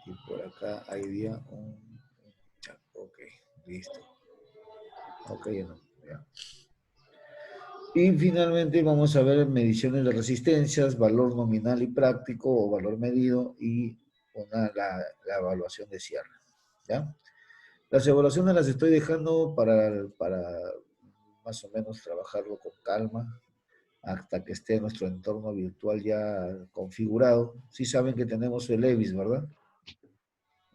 Y por acá hay día un chat. Ok, listo. Ok, no, ya. Y finalmente vamos a ver mediciones de resistencias, valor nominal y práctico o valor medido y la evaluación de cierre. ¿Ya? Las evaluaciones las estoy dejando para más o menos trabajarlo con calma hasta que esté nuestro entorno virtual ya configurado. Sí saben que tenemos el EVIS, ¿verdad?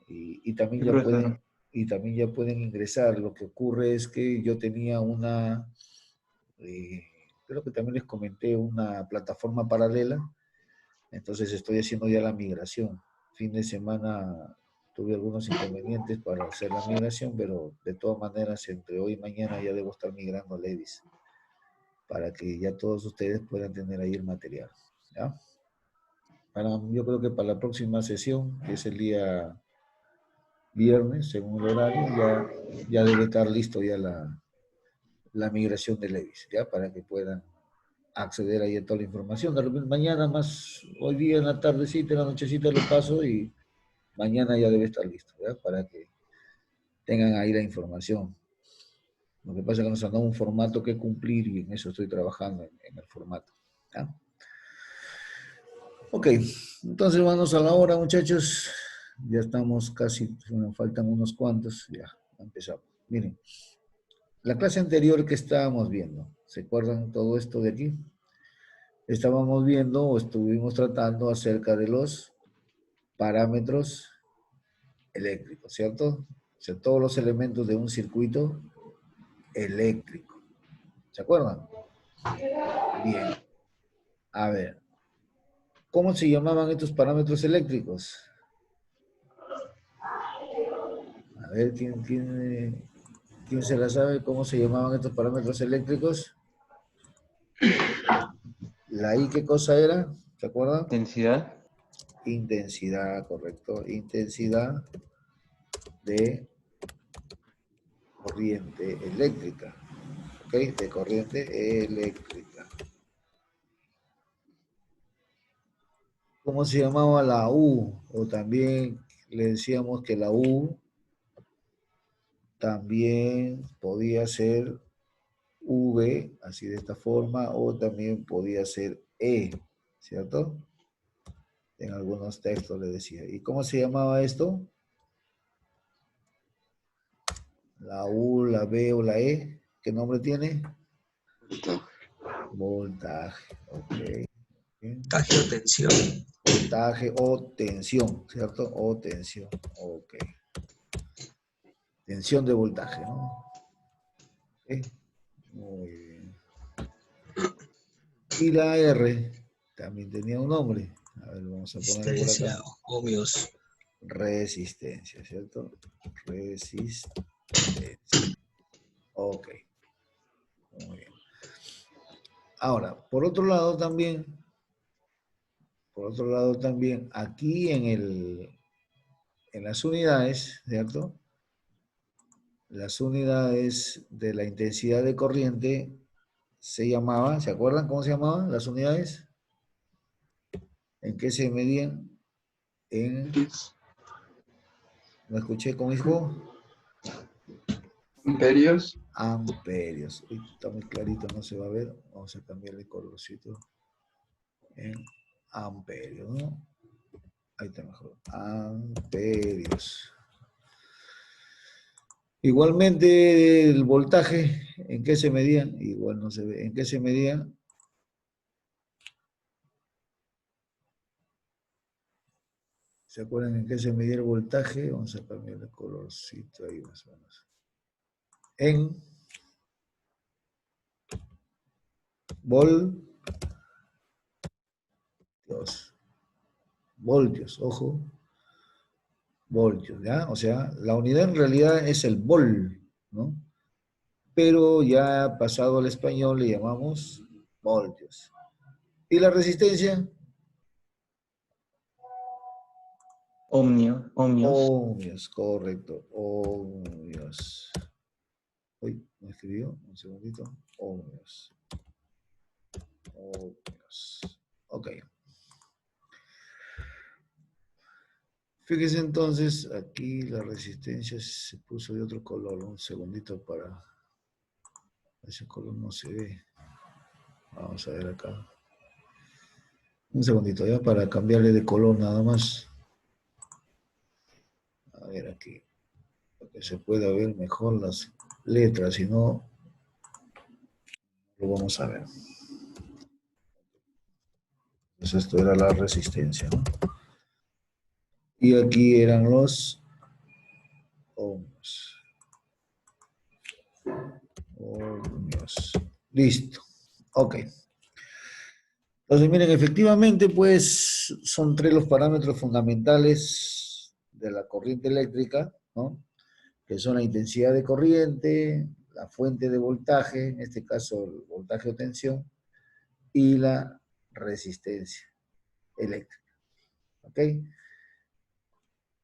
Y también Sí, ya profesor. pueden ingresar. Lo que ocurre es que yo tenía eh, creo que también les comenté, una plataforma paralela, entonces estoy haciendo ya la migración. Fin de semana tuve algunos inconvenientes para hacer la migración, pero de todas maneras entre hoy y mañana ya debo estar migrando a Levis para que ya todos ustedes puedan tener ahí el material. ¿Ya? Yo creo que para la próxima sesión, que es el día viernes, según el horario, ya debe estar listo ya la migración de Levis, ¿ya? Para que puedan acceder ahí a toda la información. De repente, mañana más, hoy día en la tardecita, en la nochecita lo paso y mañana ya debe estar listo, ¿ya? Para que tengan ahí la información. Lo que pasa es que nos han dado un formato que cumplir y en eso estoy trabajando, en el formato. ¿Ya? Ok, entonces vamos a la hora, muchachos. Ya estamos casi, bueno, faltan unos cuantos, ya empezamos. Miren, la clase anterior que estábamos viendo, ¿se acuerdan todo esto de aquí? Estábamos viendo o estuvimos tratando acerca de los parámetros eléctricos, ¿cierto? O sea, todos los elementos de un circuito eléctrico. ¿Se acuerdan? Bien. A ver, ¿cómo se llamaban estos parámetros eléctricos? A ver, ¿quién se la sabe cómo se llamaban estos parámetros eléctricos? ¿La I qué cosa era? ¿Se acuerdan? Intensidad. Intensidad, correcto. Intensidad de corriente eléctrica. ¿Ok? De corriente eléctrica. ¿Cómo se llamaba la U? O también le decíamos que la U también podía ser V, así de esta forma, o también podía ser E, ¿cierto? En algunos textos le decía. ¿Y cómo se llamaba esto? La U, la B o la E. ¿Qué nombre tiene? Voltaje. Ok. Voltaje o tensión. Voltaje o tensión, ¿cierto? O tensión. Ok. Tensión de voltaje, ¿no? Ok. Muy bien. Y la R también tenía un nombre. A ver, vamos a ponerlo por acá. Resistencia, ohmios. Resistencia, ¿cierto? Resistencia. Ok, muy bien. Ahora, por otro lado también, aquí en las unidades, ¿cierto? Las unidades de la intensidad de corriente ¿se acuerdan cómo se llamaban las unidades? ¿En qué se medían? ¿No escuché cómo dijo? Imperios. Amperios. Uy, está muy clarito, no se va a ver. Vamos a cambiar el colorcito en amperios, ¿no? Ahí está mejor. Amperios. Igualmente el voltaje, ¿en qué se medía? Igual no se ve. ¿En qué se medía? ¿Se acuerdan en qué se medía el voltaje? Vamos a cambiar el colorcito ahí más o menos. En voltios. Voltios, ojo. Voltios, ¿ya? O sea, la unidad en realidad es el vol, ¿no? Pero ya pasado al español le llamamos voltios. ¿Y la resistencia? Ohmios. Ohmios, correcto. Ohmios. Uy, ¿me escribió? Un segundito. Ohmios. Ohmios. Ok. Fíjese entonces, aquí la resistencia se puso de otro color. Un segundito para... Ese color no se ve. Vamos a ver acá. Un segundito ya para cambiarle de color nada más. A ver aquí. Para que se pueda ver mejor las letras, si no, lo vamos a ver. Entonces esto era la resistencia, ¿no? Y aquí eran los ohmios. Ohmios. Listo. Ok. Entonces, miren, efectivamente, pues son tres los parámetros fundamentales de la corriente eléctrica, ¿no? Que son la intensidad de corriente, la fuente de voltaje, en este caso el voltaje o tensión, y la resistencia eléctrica. ¿Ok?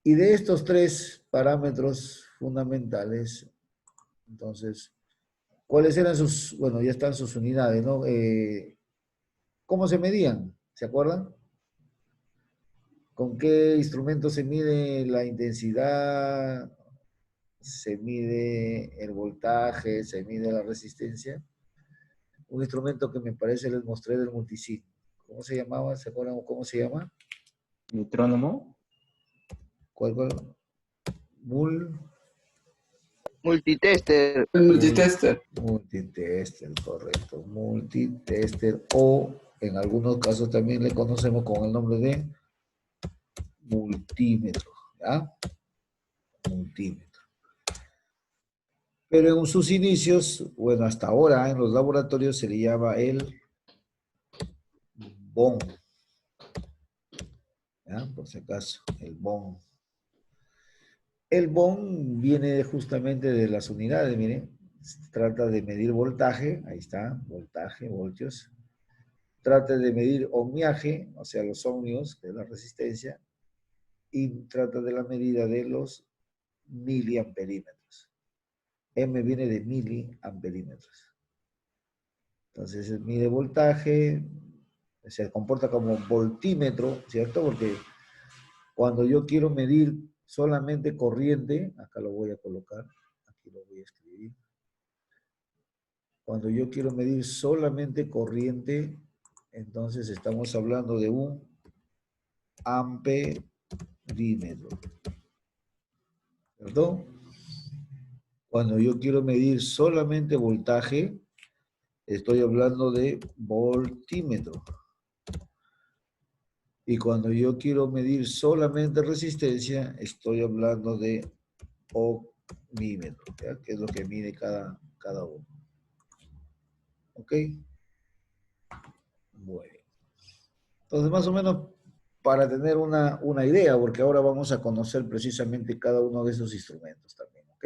Y de estos tres parámetros fundamentales, entonces, ¿cuáles eran sus, bueno, ya están sus unidades, ¿no? ¿Cómo se medían? ¿Se acuerdan? ¿Con qué instrumento se mide la intensidad? ¿Se mide el voltaje? ¿Se mide la resistencia? Un instrumento que me parece les mostré del multisig. ¿Cómo se llamaba? ¿Se acuerdan cómo se llama? Metrónomo. ¿Cuál? Multitester. El multitester. Multitester, correcto. Multitester o en algunos casos también le conocemos con el nombre de multímetro. ¿Ya? Multímetro. Pero en sus inicios, bueno, hasta ahora en los laboratorios se le llama el BOM. ¿Ya? Por si acaso, el BOM. El BOM viene justamente de las unidades, miren. Se trata de medir voltaje, ahí está, voltaje, voltios. Trata de medir ohmiaje, o sea, los ohmios, que es la resistencia, y trata de la medida de los miliamperímetros. M viene de miliamperímetros. Entonces mide voltaje, se comporta como voltímetro, ¿cierto? Porque cuando yo quiero medir solamente corriente, acá lo voy a colocar, aquí lo voy a escribir. Cuando yo quiero medir solamente corriente, entonces estamos hablando de un amperímetro, ¿cierto? Cuando yo quiero medir solamente voltaje, estoy hablando de voltímetro. Y cuando yo quiero medir solamente resistencia, estoy hablando de ohmímetro, ¿ya? Que es lo que mide cada uno. ¿Ok? Bueno. Entonces, más o menos para tener una idea, porque ahora vamos a conocer precisamente cada uno de esos instrumentos también. ¿Ok?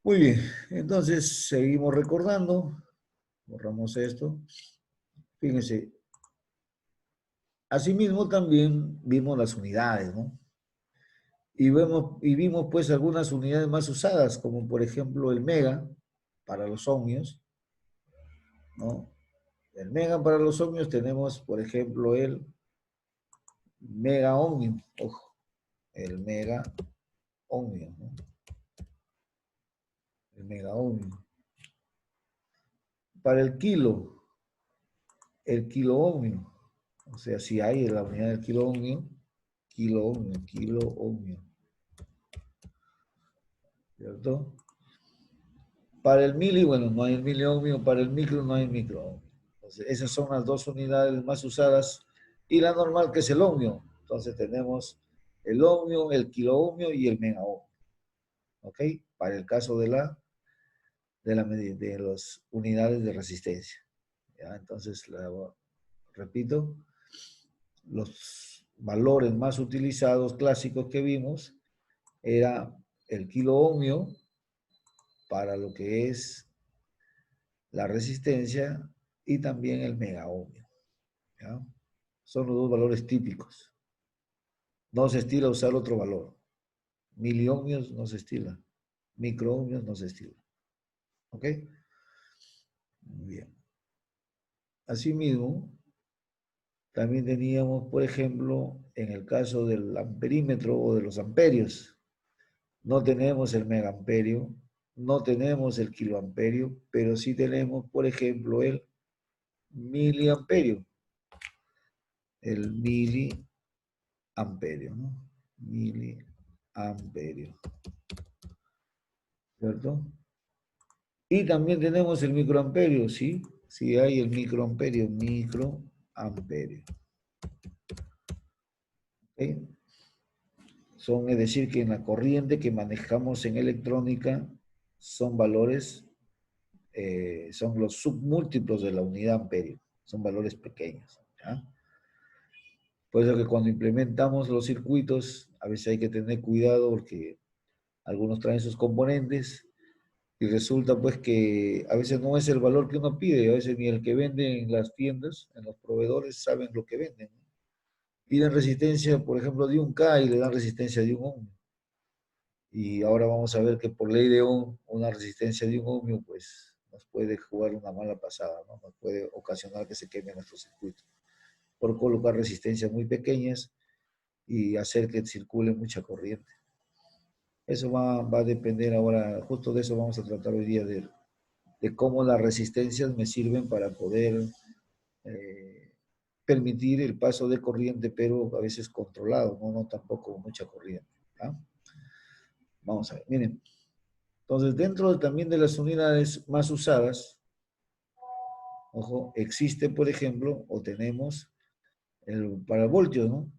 Muy bien. Entonces, seguimos recordando. Borramos esto. Fíjense. Asimismo, también vimos las unidades, ¿no? Y vimos pues algunas unidades más usadas, como por ejemplo el mega para los ohmios, ¿no? El mega para los ohmios tenemos, por ejemplo, el mega ohmio, ojo, el mega ohmio, ¿no? El mega ohmio. Para el kilo ohmio, o sea, si hay la unidad del kilo ohmio, kilo ohmio, ¿cierto? Para el mili, bueno, no hay el miliohmio, para el micro no hay microohmio. Entonces, esas son las dos unidades más usadas y la normal que es el ohmio. Entonces tenemos el ohmio, el kiloohmio y el megaohmio. ¿Ok? Para el caso de las unidades de resistencia. ¿Ya? Entonces, repito, los valores más utilizados clásicos que vimos era el kiloohmio para lo que es la resistencia y también el megaohmio. ¿Ya? Son los dos valores típicos. No se estila usar otro valor. Miliohmios no se estila. Microohmios no se estila. ¿Ok? Muy bien. Asimismo, También teníamos, por ejemplo, en el caso del amperímetro o de los amperios, no tenemos el megaamperio, no tenemos el kiloamperio, pero sí tenemos, por ejemplo, el miliamperio. El miliamperio, ¿no? Miliamperio. ¿Cierto? Y también tenemos el microamperio, ¿sí? Sí hay el microamperio, microamperio. ¿Ok? Es decir, que en la corriente que manejamos en electrónica son valores, son los submúltiplos de la unidad amperio, son valores pequeños. ¿Ya? Por eso que cuando implementamos los circuitos, a veces hay que tener cuidado porque algunos traen sus componentes y resulta pues que a veces no es el valor que uno pide, a veces ni el que vende en las tiendas, en los proveedores, saben lo que venden. Piden resistencia, por ejemplo, de 1K y le dan resistencia de 1 ohm. Y ahora vamos a ver que por ley de Ohm, una resistencia de 1 ohmio, pues nos puede jugar una mala pasada, ¿no? Nos puede ocasionar que se queme nuestro circuito por colocar resistencias muy pequeñas y hacer que circule mucha corriente. Eso va a depender ahora, justo de eso vamos a tratar hoy día, de cómo las resistencias me sirven para poder permitir el paso de corriente, pero a veces controlado, no tampoco mucha corriente. ¿Ah? Vamos a ver, miren. Entonces, dentro también de las unidades más usadas, ojo, existe, por ejemplo, o tenemos el paravoltio, ¿no?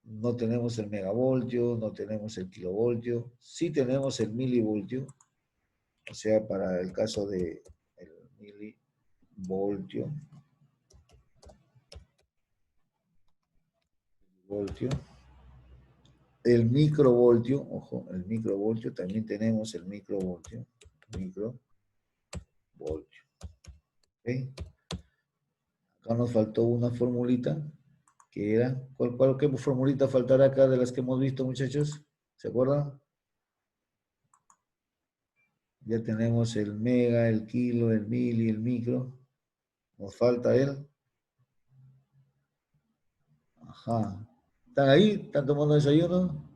No tenemos el megavoltio, no tenemos el kilovoltio, sí tenemos el milivoltio, o sea, para el caso de el milivoltio, el microvoltio, ojo, el microvoltio, también tenemos el microvoltio, ¿okay? Acá nos faltó una formulita, que era, ¿qué formulita faltará acá de las que hemos visto, muchachos? ¿Se acuerdan? Ya tenemos el mega, el kilo, el mili, el micro. Nos falta el. Ajá. ¿Están ahí? ¿Están tomando desayuno?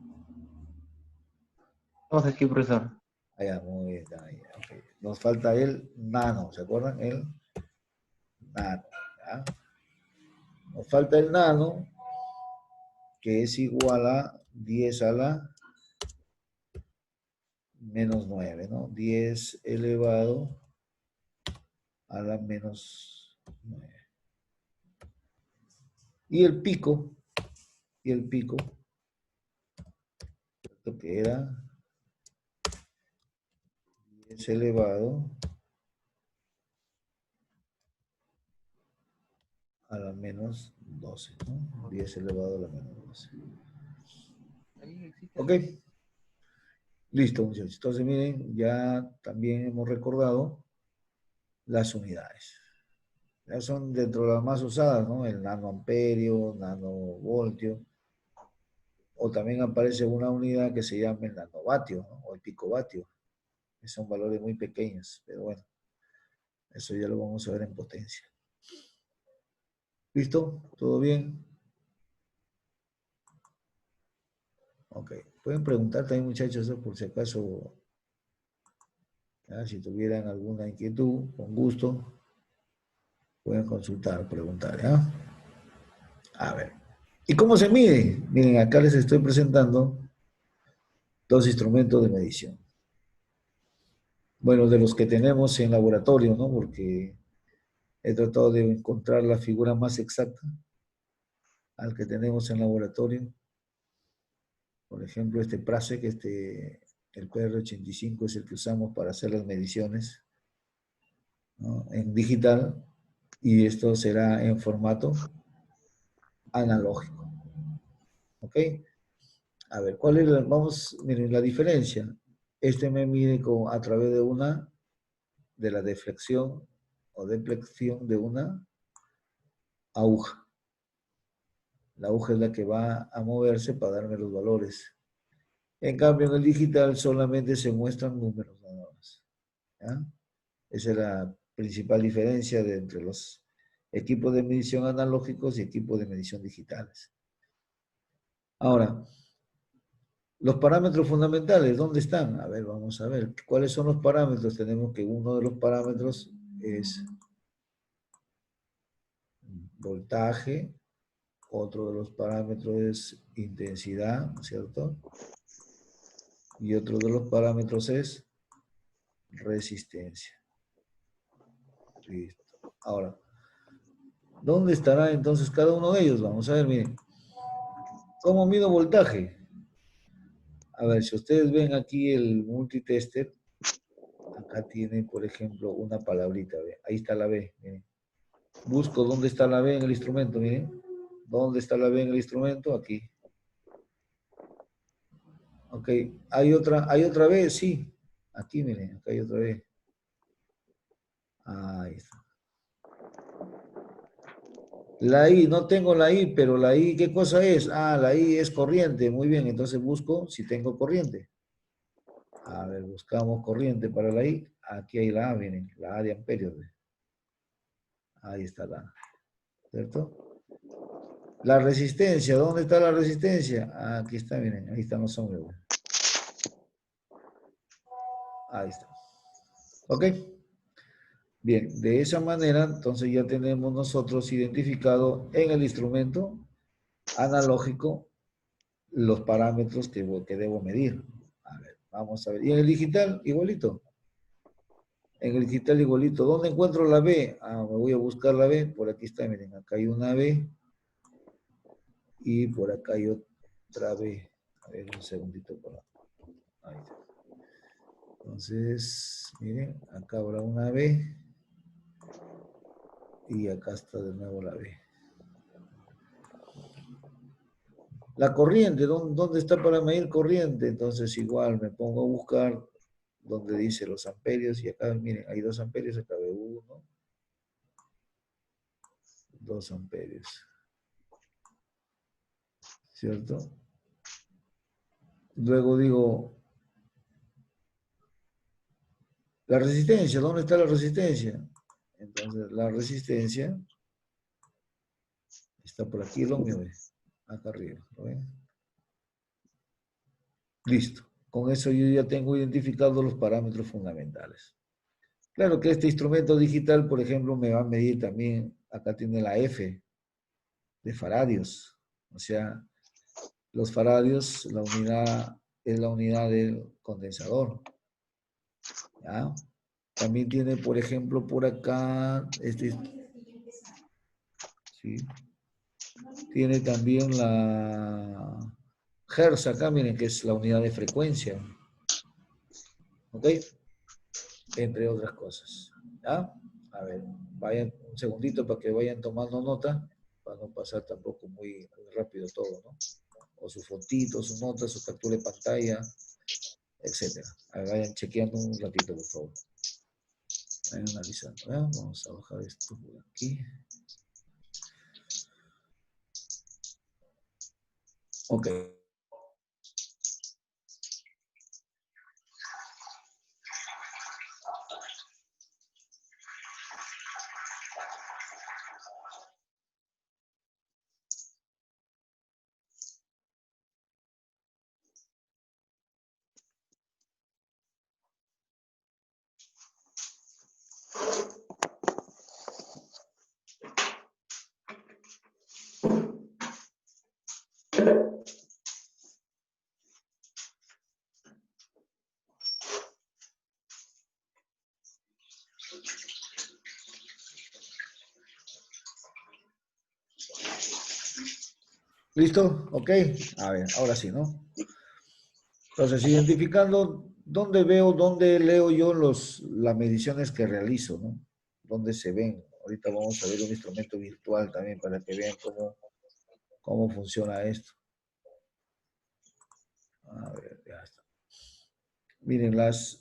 Estamos aquí, profesor. Allá, muy bien, están ahí. Okay. Nos falta el nano, ¿se acuerdan? El nano. ¿Ya? Nos falta el nano, que es igual a 10 a la menos 9, ¿no? 10 elevado a la menos 9. Y el pico, lo que era 10 elevado a la menos 12, ¿no? 10 elevado a la menos 12. Ok, listo, muchachos. Entonces, miren, ya también hemos recordado las unidades. Ya son dentro de las más usadas, ¿no? El nanoamperio, nanovoltio. O también aparece una unidad que se llama el nanovatio, ¿no? O el picovatio, que son valores muy pequeños, pero bueno, eso ya lo vamos a ver en potencia. ¿Listo? ¿Todo bien? Ok. Pueden preguntar también, muchachos, por si acaso, ¿ya? Si tuvieran alguna inquietud, con gusto, pueden consultar, preguntar, ¿ya? A ver. ¿Y cómo se mide? Miren, acá les estoy presentando dos instrumentos de medición. Bueno, de los que tenemos en laboratorio, ¿no? Porque he tratado de encontrar la figura más exacta al que tenemos en laboratorio. Por ejemplo, este Prasek, el PR85 es el que usamos para hacer las mediciones, ¿no? En digital, y esto será en formato analógico. ¿Ok? A ver, ¿cuál es miren la diferencia? Este me mide a través de la deflexión o deflexión de una aguja. La aguja es la que va a moverse para darme los valores. En cambio, en el digital solamente se muestran números nada más. ¿Ya? Esa es la principal diferencia entre los equipos de medición analógicos y equipos de medición digitales. Ahora, los parámetros fundamentales, ¿dónde están? A ver, vamos a ver. ¿Cuáles son los parámetros? Tenemos que uno de los parámetros es voltaje, otro de los parámetros es intensidad, ¿no es cierto? Y otro de los parámetros es resistencia. Listo. Ahora, ¿dónde estará entonces cada uno de ellos? Vamos a ver, miren. ¿Cómo mido voltaje? A ver, si ustedes ven aquí el multitester, acá tiene, por ejemplo, una palabrita, ¿ve? Ahí está la B, miren. Busco dónde está la B en el instrumento, miren. ¿Dónde está la B en el instrumento? Aquí. Ok, ¿hay otra B? Sí. Aquí, miren, acá hay otra B. Ahí está. La I, no tengo la I, pero la I, ¿qué cosa es? Ah, la I es corriente. Muy bien, entonces busco si tengo corriente. A ver, buscamos corriente para la I. Aquí hay la A, miren, la A de amperios. Ahí está la A, ¿cierto? La resistencia, ¿dónde está la resistencia? Ah, aquí está, miren, ahí están los hombres. Ahí está. ¿Ok? Bien, de esa manera, entonces ya tenemos nosotros identificado en el instrumento analógico los parámetros que debo medir. A ver, vamos a ver. Y en el digital, igualito. En el digital, igualito. ¿Dónde encuentro la B? Ah, me voy a buscar la B. Por aquí está, miren, acá hay una B. Y por acá hay otra B. A ver, un segundito por acá. Ahí está. Entonces, miren, acá habrá una B. Y acá está de nuevo la B. La corriente, ¿dónde está para medir corriente? Entonces igual me pongo a buscar donde dice los amperios y acá, miren, hay 2 amperios, acá veo 1, 2 amperios. ¿Cierto? Luego digo, la resistencia, ¿dónde está la resistencia? Entonces la resistencia está por aquí, el ohmio, acá arriba, ¿lo ven? Listo. Con eso yo ya tengo identificados los parámetros fundamentales. Claro que este instrumento digital, por ejemplo, me va a medir también, acá tiene la F de faradios. O sea, los faradios, la unidad es la unidad del condensador. ¿Ya? También tiene, por ejemplo, por acá, ¿sí? Tiene también la Hertz acá, miren, que es la unidad de frecuencia. ¿Ok? Entre otras cosas. ¿Ya? A ver, vayan un segundito para que vayan tomando nota, para no pasar tampoco muy rápido todo, ¿no? O su fotito, su nota, su captura de pantalla, etcétera. Vayan chequeando un ratito, por favor. Vayan analizando. ¿Ya? Vamos a bajar esto por aquí. Ok. ¿Listo? Ok. A ver, ahora sí, ¿no? Entonces, identificando dónde veo, dónde leo yo las mediciones que realizo, ¿no? Dónde se ven. Ahorita vamos a ver un instrumento virtual también para que vean cómo funciona esto. A ver, ya está. Miren, las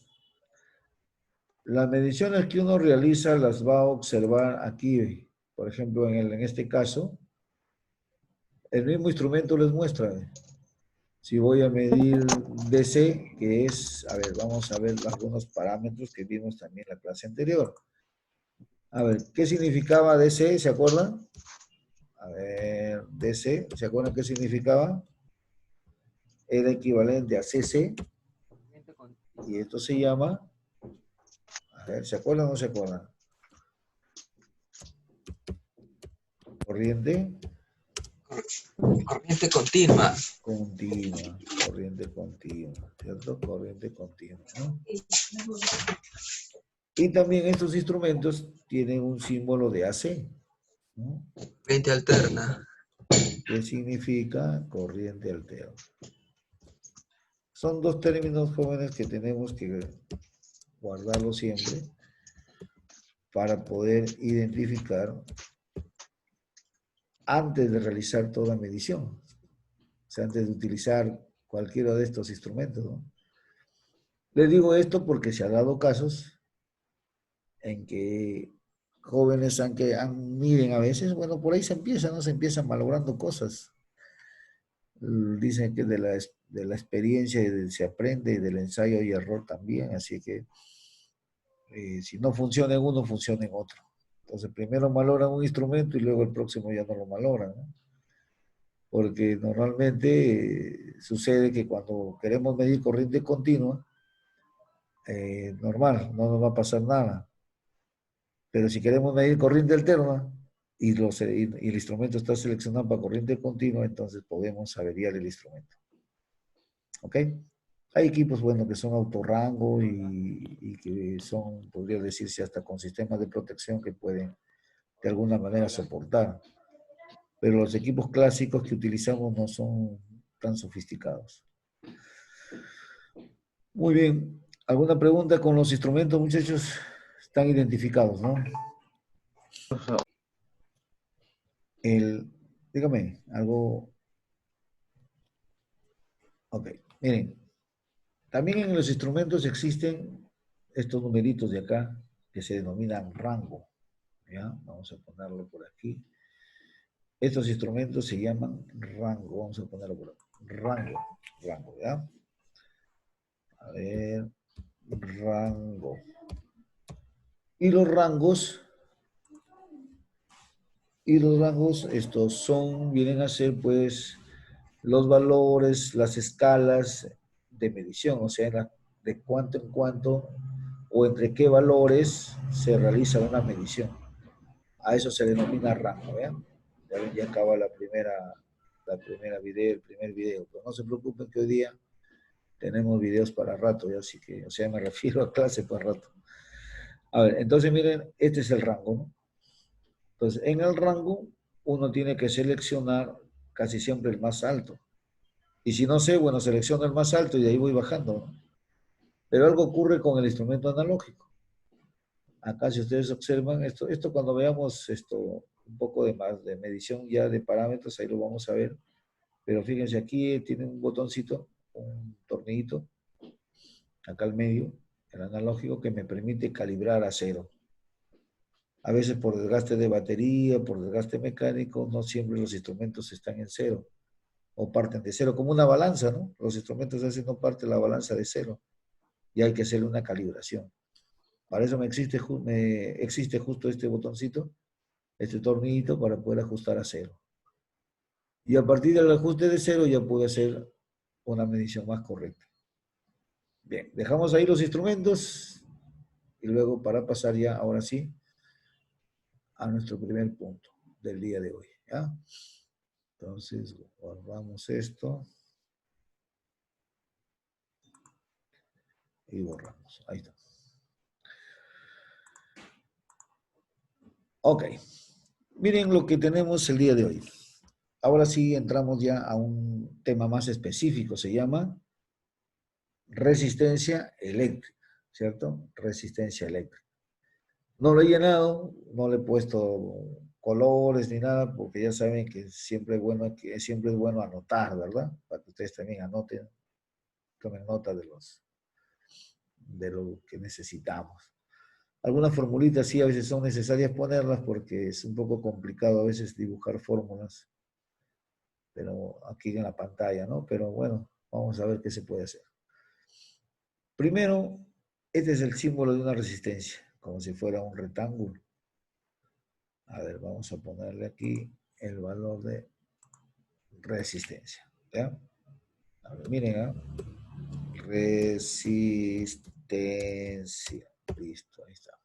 mediciones que uno realiza las va a observar aquí. Por ejemplo, en este caso, el mismo instrumento les muestra. Si voy a medir DC, que es, a ver, vamos a ver algunos parámetros que vimos también en la clase anterior. A ver, ¿qué significaba DC? ¿Se acuerdan? A ver, DC, ¿se acuerdan qué significaba? Era equivalente a CC y esto se llama, a ver, ¿se acuerdan o no se acuerdan? Corriente Corriente continua. continua, corriente continua, ¿cierto? Corriente continua, ¿no? Y también estos instrumentos tienen un símbolo de AC, ¿no? Corriente alterna. ¿Qué significa corriente alterna? Son dos términos jóvenes que tenemos que guardarlos siempre para poder identificar antes de realizar toda medición, o sea, antes de utilizar cualquiera de estos instrumentos, ¿no? Les digo esto porque se han dado casos en que jóvenes miden a veces, bueno, por ahí se empieza, ¿no? Se empiezan malogrando cosas. Dicen que de la experiencia se aprende y del ensayo y error también, así que si no funciona en uno, funciona en otro. Entonces, primero malogran un instrumento y luego el próximo ya no lo malogran, ¿no? Porque normalmente sucede que cuando queremos medir corriente continua, normal, no nos va a pasar nada. Pero si queremos medir corriente alterna y el instrumento está seleccionado para corriente continua, entonces podemos averiar el instrumento. ¿Ok? Hay equipos, bueno, que son autorrango y que son, podría decirse, hasta con sistemas de protección que pueden de alguna manera soportar. Pero los equipos clásicos que utilizamos no son tan sofisticados. Muy bien. ¿Alguna pregunta con los instrumentos, muchachos? Están identificados, ¿no? Dígame, algo. Ok, miren. También en los instrumentos existen estos numeritos de acá que se denominan rango. ¿Ya? Vamos a ponerlo por aquí. Estos instrumentos se llaman rango. Vamos a ponerlo por aquí. Rango, ¿ya? A ver, rango. Y los rangos, estos vienen a ser pues los valores, las escalas de medición, o sea, de cuánto en cuánto o entre qué valores se realiza una medición. A eso se denomina rango, ¿vean? Ya acaba el primer video, pero no se preocupen que hoy día tenemos videos para rato, ¿ya? Así que, o sea, me refiero a clase para rato. A ver, entonces miren, este es el rango, ¿no? Entonces, en el rango, uno tiene que seleccionar casi siempre el más alto. Y si no sé, bueno, selecciono el más alto y de ahí voy bajando, ¿no? Pero algo ocurre con el instrumento analógico. Acá, si ustedes observan, esto cuando veamos un poco de medición ya de parámetros, ahí lo vamos a ver. Pero fíjense, aquí tiene un botoncito, un tornillito, acá al medio, el analógico, que me permite calibrar a cero. A veces por desgaste de batería, por desgaste mecánico, no siempre los instrumentos están en cero o parten de cero, como una balanza, ¿no? Los instrumentos a veces no parte la balanza de cero y hay que hacerle una calibración. Para eso existe justo este botoncito, este tornillito para poder ajustar a cero. Y a partir del ajuste de cero ya pude hacer una medición más correcta. Bien, dejamos ahí los instrumentos y luego para pasar ya, ahora sí, a nuestro primer punto del día de hoy, ¿ya? Entonces, guardamos esto y borramos. Ahí está. Ok. Miren lo que tenemos el día de hoy. Ahora sí entramos ya a un tema más específico. Se llama resistencia eléctrica, ¿cierto? Resistencia eléctrica. No lo he llenado, no le he puesto colores ni nada, porque ya saben que siempre es bueno anotar, ¿verdad? Para que ustedes también anoten, tomen nota de lo que necesitamos. Algunas formulitas sí a veces son necesarias ponerlas porque es un poco complicado a veces dibujar fórmulas, pero aquí en la pantalla, ¿no? Pero bueno, vamos a ver qué se puede hacer. Primero, este es el símbolo de una resistencia, como si fuera un rectángulo. A ver, vamos a ponerle aquí el valor de resistencia. ¿Ya? A ver, miren, ¿eh? Resistencia. Listo, ahí está.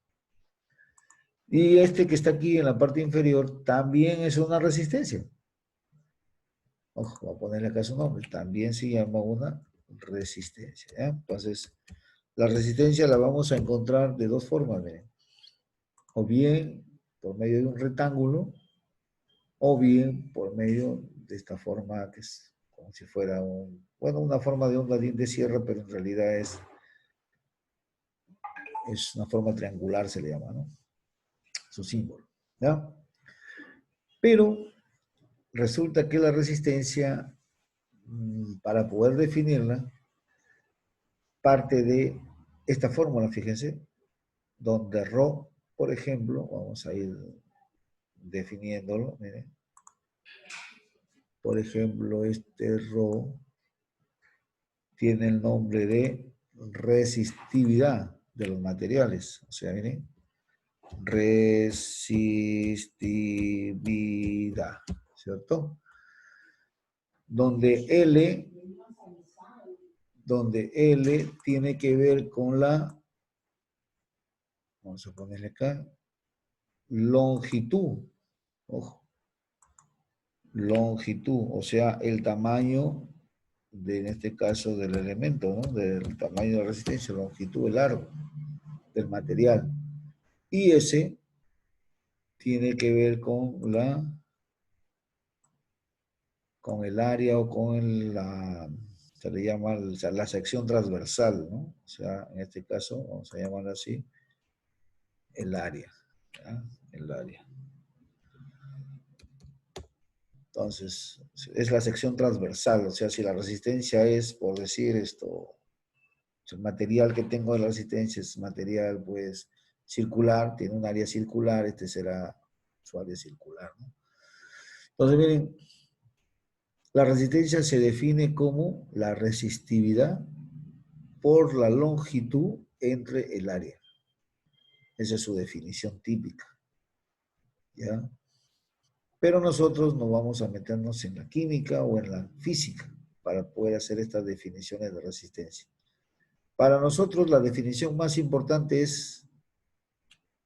Y este que está aquí en la parte inferior también es una resistencia. Ojo, voy a ponerle acá su nombre. También se llama una resistencia. ¿Ya? Entonces, la resistencia la vamos a encontrar de dos formas, miren. O bien por medio de un rectángulo, o bien por medio de esta forma que es como si fuera una forma de onda de sierra, pero en realidad es una forma triangular, se le llama, ¿no? Su símbolo, ¿ya? Pero resulta que la resistencia, para poder definirla, parte de esta fórmula, fíjense, donde ρ, por ejemplo, vamos a ir definiéndolo, miren. Por ejemplo, este ρ tiene el nombre de resistividad de los materiales. O sea, miren, resistividad, ¿cierto? Donde L tiene que ver con la, vamos a ponerle acá, longitud. Ojo. Longitud, o sea, el tamaño en este caso del elemento, ¿no? Del tamaño de la resistencia, longitud, el largo del material. Y ese tiene que ver con el área o con se le llama la sección transversal, ¿no? O sea, en este caso, vamos a llamarlo así, el área, ¿ya? El área. Entonces, es la sección transversal, o sea, si la resistencia es, por decir esto, el material que tengo de la resistencia es material, pues, circular, tiene un área circular, este será su área circular, ¿no? Entonces, miren, la resistencia se define como la resistividad por la longitud entre el área. Esa es su definición típica, ¿ya? Pero nosotros no vamos a meternos en la química o en la física para poder hacer estas definiciones de resistencia. Para nosotros la definición más importante es,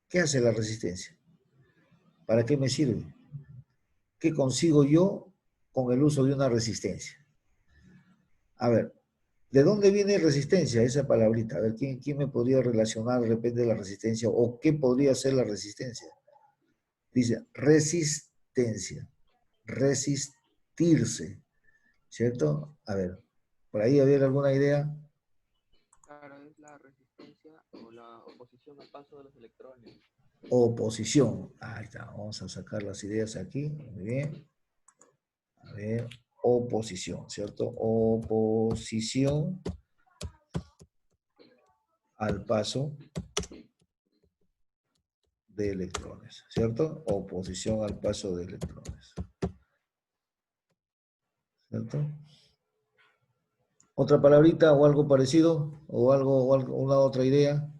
¿qué hace la resistencia? ¿Para qué me sirve? ¿Qué consigo yo con el uso de una resistencia? A ver, ¿de dónde viene resistencia? Esa palabrita. A ver, ¿quién me podría relacionar de repente la resistencia? ¿O qué podría ser la resistencia? Dice, resistencia, resistirse, ¿cierto? A ver, ¿por ahí había alguna idea? Claro, es la resistencia o la oposición al paso de los electrones. Oposición. Ahí está, vamos a sacar las ideas aquí. Muy bien. A ver, oposición, ¿cierto? Oposición al paso de electrones, ¿cierto? Oposición al paso de electrones, ¿cierto? ¿Otra palabrita o algo parecido? ¿O una otra idea?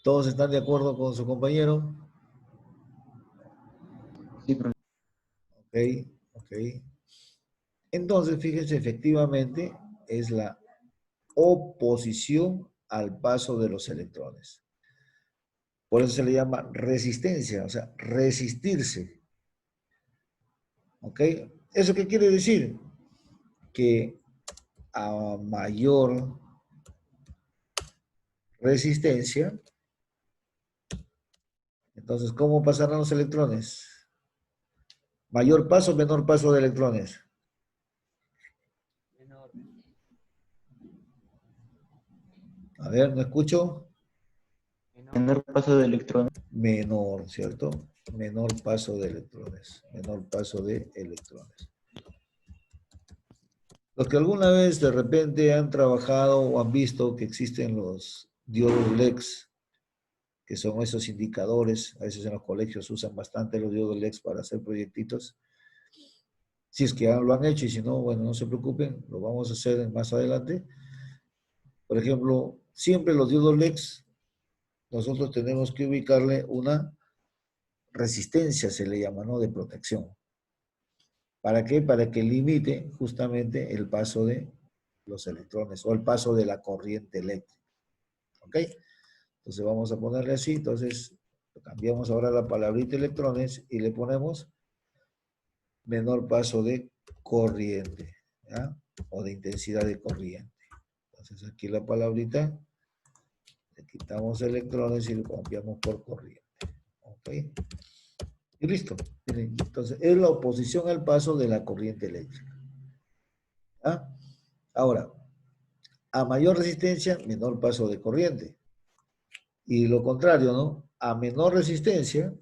¿Todos están de acuerdo con su compañero? Sí, profesor. Ok, ok. Entonces, fíjense, efectivamente, es la oposición al paso de los electrones. Por eso se le llama resistencia, o sea, resistirse. ¿Ok? ¿Eso qué quiere decir? Que a mayor resistencia, entonces, ¿cómo pasarán los electrones? Mayor paso, menor paso de electrones. Menor. A ver, ¿no escucho? Menor paso de electrones. Menor, ¿cierto? Menor paso de electrones. Menor paso de electrones. Los que alguna vez de repente han trabajado o han visto que existen los diodos LEDs, que son esos indicadores, a veces en los colegios usan bastante los diodos LEDs para hacer proyectitos. Si es que ya lo han hecho y si no, bueno, no se preocupen, lo vamos a hacer más adelante. Por ejemplo, siempre los diodos LEDs nosotros tenemos que ubicarle una resistencia, se le llama, ¿no? De protección. ¿Para qué? Para que limite justamente el paso de los electrones o el paso de la corriente eléctrica. ¿Ok? Entonces vamos a ponerle así. Entonces cambiamos ahora la palabrita electrones y le ponemos menor paso de corriente, ¿ya? O de intensidad de corriente. Entonces aquí la palabrita, le quitamos electrones y lo cambiamos por corriente. ¿Ok? Y listo. Miren, entonces es la oposición al paso de la corriente eléctrica. ¿Ya? Ahora, a mayor resistencia, menor paso de corriente. Y lo contrario, ¿no? A menor resistencia,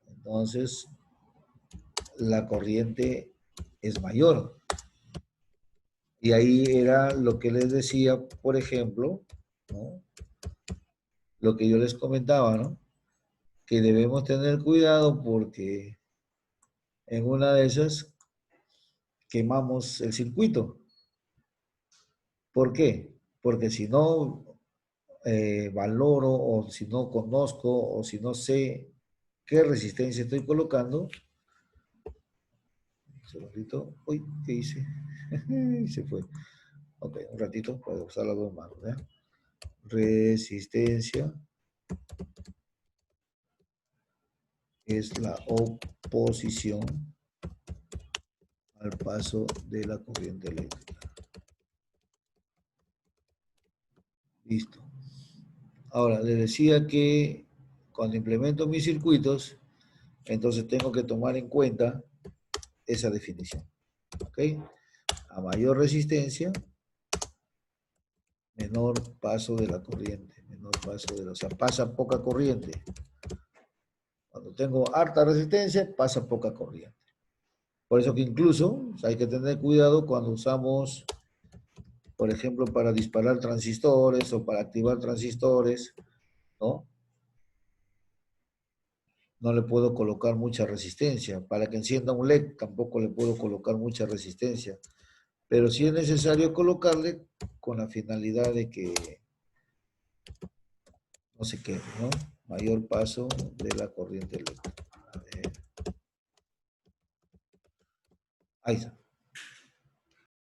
entonces la corriente es mayor. Y ahí era lo que les decía, por ejemplo, ¿no? Lo que yo les comentaba, ¿no? Que debemos tener cuidado porque en una de esas quemamos el circuito. ¿Por qué? Porque si no valoro o si no conozco o si no sé qué resistencia estoy colocando, un segundito, uy, ¿qué hice? Se fue. Ok, un ratito para usar las dos manos, ¿ya? Resistencia es la oposición al paso de la corriente eléctrica. Listo. Ahora, les decía que cuando implemento mis circuitos, entonces tengo que tomar en cuenta esa definición. ¿Ok? A mayor resistencia, menor paso de la corriente. Menor paso de la, o sea, pasa poca corriente. Cuando tengo harta resistencia, pasa poca corriente. Por eso que incluso hay que tener cuidado cuando usamos, por ejemplo, para disparar transistores o para activar transistores, ¿no? No le puedo colocar mucha resistencia. Para que encienda un LED tampoco le puedo colocar mucha resistencia. Pero sí es necesario colocarle con la finalidad de que no se quede, ¿no? Mayor paso de la corriente eléctrica. A ver. Ahí está.